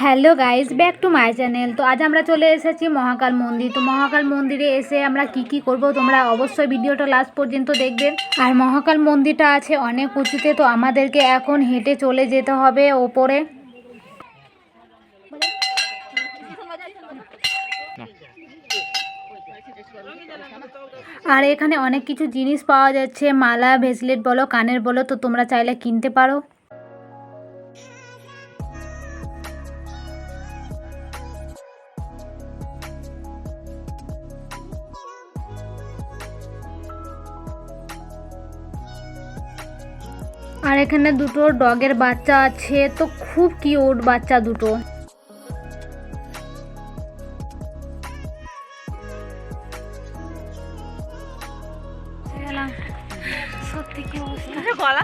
Hello guys, back to my channel. তো আজ আমরা চলে এসেছি মহাকাল মন্দির। তো মহাকাল মন্দিরে এসে আমরা কি করব তোমরা অবশ্যই ভিডিওটা লাস্ট পর্যন্ত দেখবে। আর মহাকাল মন্দিরটা আছে অনেক উঁচুতে, তো আমাদেরকে এখন হেঁটে চলে যেতে হবে ওপরে। আর এখানে অনেক কিছু জিনিস পাওয়া যাচ্ছে, মালা, ব্রেসলেট বলো, কানের বলো, তো তোমরা চাইলে কিনতে পারো। আর এখানে দুটো ডগের বাচ্চা আছে, তো খুব কিউট বাচ্চা দুটো। সত্যি কি অবস্থা।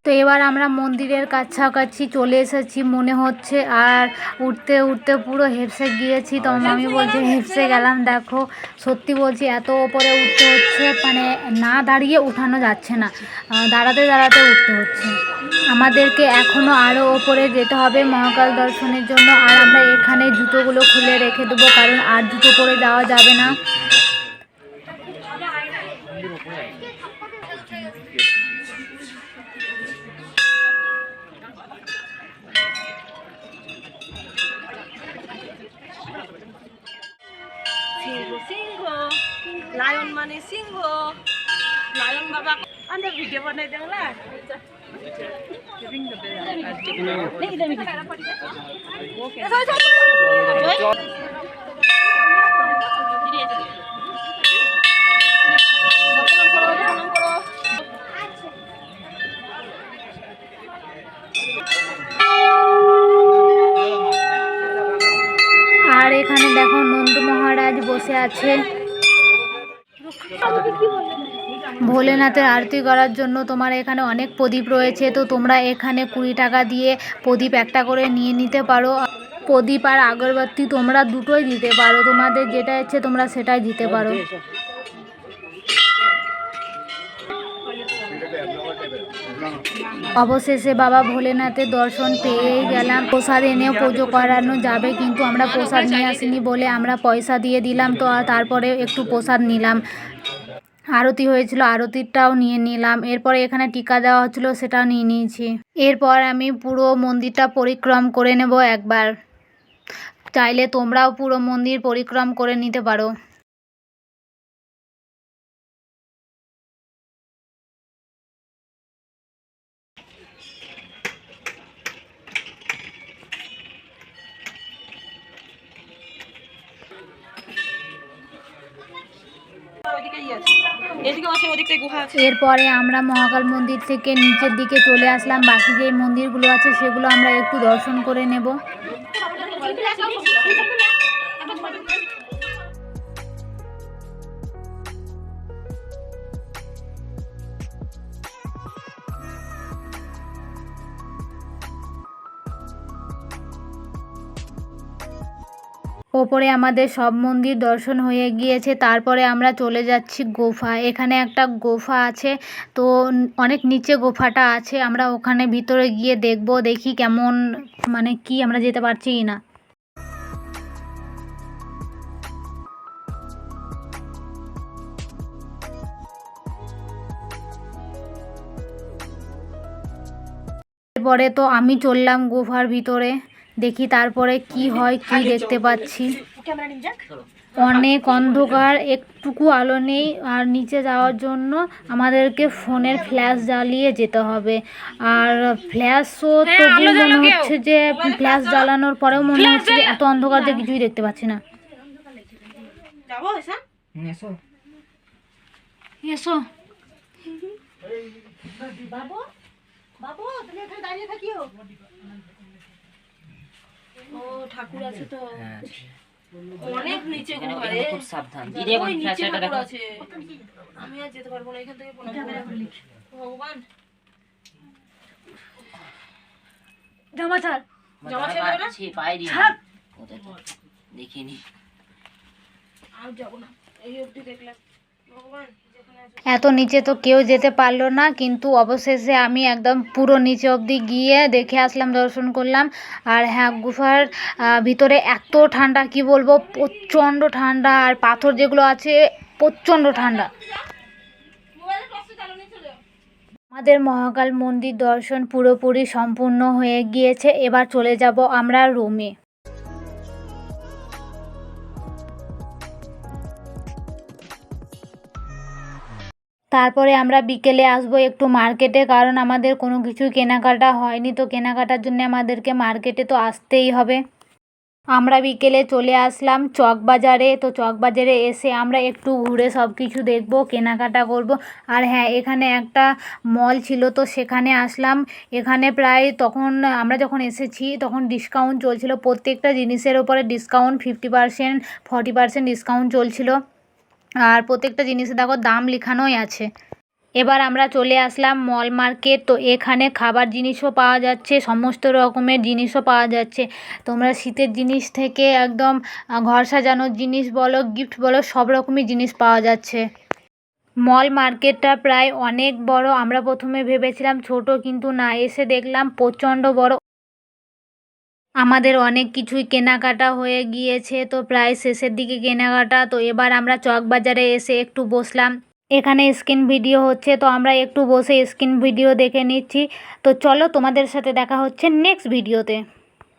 তো এবার আমরা মন্দিরের কাছাকাছি চলে এসেছি মনে হচ্ছে। আর উঠতে উঠতে পুরো হেঁপসে গিয়েছি। তো আমি বলছি হেঁপসে গেলাম। দেখো সত্যি বলছি, এত ওপরে উঠতে হচ্ছে, মানে না দাঁড়িয়ে উঠানো যাচ্ছে না, দাঁড়াতে দাঁড়াতে উঠতে হচ্ছে। আমাদেরকে এখনও আরও ওপরে যেতে হবে মহাকাল দর্শনের জন্য। আর আমরা এখানে জুতোগুলো খুলে রেখে দেবো, কারণ আর জুতো পরে যাওয়া যাবে না। সিংহ লায়ন মানে সিংহ, লায়ন বাবা আমরা ভিডিও বানাই দেব না। আর এখানে দেখো নন্দ মহারাজ বসে আছে ভোলেনাথের আরতি করার জন্য। তোমার এখানে অনেক প্রদীপ রয়েছে, তো তোমরা এখানে 20 টাকা দিয়ে প্রদীপ একটা করে নিয়ে নিতে পারো। প্রদীপ আর আগরবাতি তোমরা দুটোই দিতে পারো, তোমাদের যেটা ইচ্ছে তোমরা সেটাই দিতে পারো। অবশেষে বাবা ভোলেনাথের দর্শন পেয়ে গেলাম। প্রসাদ এনেও পুজো করানো যাবে, কিন্তু আমরা প্রসাদ নিয়ে আসিনি বলে আমরা পয়সা দিয়ে দিলাম। তো তারপরে একটু প্রসাদ নিলাম। আরতি হয়েছিল, আরতিটাও নিয়ে নিলাম। এরপরে এখানে টিকা দেওয়া হচ্ছিলো, সেটাও নিয়ে নিয়েছি। এরপর আমি পুরো মন্দিরটা পরিক্রম করে নেব একবার। চাইলে তোমরাও পুরো মন্দির পরিক্রম করে নিতে পারো। এরপরে আমরা মহাকাল মন্দির থেকে নিচের দিকে চলে আসলাম। বাকি যে মন্দিরগুলো আছে সেগুলো আমরা একটু দর্শন করে নেব। ওপরে আমাদের সব মন্দির দর্শন হয়ে গিয়েছে। তারপরে আমরা চলে যাচ্ছি গোফা। এখানে একটা গোফা আছে, তো অনেক নিচে গোফাটা আছে। আমরা ওখানে ভিতরে গিয়ে দেখব, দেখি কেমন, মানে কি আমরা যেতে পারছি না। এরপরে তো আমি চললাম গুহার ভিতরে, দেখি তারপরে কি হয়, কি দেখতে পাচ্ছি। অনেক অন্ধকার, একটুকু আলো নেই। আর নিচে যাওয়ার জন্য আমাদেরকে ফোনের ফ্ল্যাশ জ্বালিয়ে যেতে হবে। আর ফ্ল্যাশও তো মনে হচ্ছে যে ফ্ল্যাশ জ্বালানোর পরেও মনে হচ্ছে যে এত অন্ধকার যে কিছুই দেখতে পাচ্ছি না। এসো বাবু, তুমি এখানে দাঁড়িয়ে থাকিও। ও ঠাকুর আছে তো অনেক নিচে, খুব সাবধান। ওই নিচে ঠাকুর আছে, আমি আর যেতে পারবো না এখান থেকে। ভগবান জামা ছাড়, জামা ছাড় না, পায়ে দিয়ে দেখিনি। আর যাব না, এই অবধি দেখলাম ভগবান যেখানে আছে। এত নিচে তো কেউ যেতে পারলো না, কিন্তু অবশেষে আমি একদম পুরো নিচে অবধি গিয়ে দেখে আসলাম, দর্শন করলাম। আর হ্যাঁ, গুফার ভিতরে এত ঠান্ডা, কি বলবো, প্রচণ্ড ঠান্ডা। আর পাথর যেগুলো আছে প্রচণ্ড ঠান্ডা। আমাদের মহাকাল মন্দির দর্শন পুরোপুরি সম্পূর্ণ হয়ে গিয়েছে। এবার চলে যাব আমরা রুমে। তারপরে আমরা বিকেলে আসবো একটু মার্কেটে, কারণ আমাদের কোনো কিছুই কেনাকাটা হয়নি, তো কেনাকাটার জন্য আমাদেরকে মার্কেটে তো আসতেই হবে। আমরা বিকেলে চলে আসলাম চকবাজারে। তো চকবাজারে এসে আমরা একটু ঘুরে সব কিছু দেখবো, কেনাকাটা করব। আর হ্যাঁ, এখানে একটা মল ছিল, তো সেখানে আসলাম। এখানে প্রায় তখন আমরা যখন এসেছি তখন ডিসকাউন্ট চলছিল, প্রত্যেকটা জিনিসের ওপরে ডিসকাউন্ট 50% 40% ডিসকাউন্ট চলছিল। আর প্রত্যেকটা জিনিসে দেখো দাম লেখানোই আছে। এবার আমরা চলে আসলাম মল মার্কেট। তো এখানে খাবার জিনিসও পাওয়া যাচ্ছে, সমস্ত রকমের জিনিসও পাওয়া যাচ্ছে। তোমরা শীতের জিনিস থেকে একদম ঘর সাজানোর জিনিস বলো, গিফট বলো, সব রকমই জিনিস পাওয়া যাচ্ছে। মল মার্কেটটা প্রায় অনেক বড়। আমরা প্রথমে ভেবেছিলাম ছোট, কিন্তু না, এসে দেখলাম প্রচণ্ড বড়। আমাদের অনেক কিছুই কেনাকাটা হয়ে গিয়েছে, তো প্রায় শেষের দিকে কেনাকাটা। তো এবার আমরা চকবাজারে এসে একটু বসলাম। এখানে স্ক্রিন ভিডিও হচ্ছে, তো আমরা একটু বসে স্ক্রিন ভিডিও দেখে নিচ্ছি। তো চলো, তোমাদের সাথে দেখা হচ্ছে নেক্সট ভিডিওতে।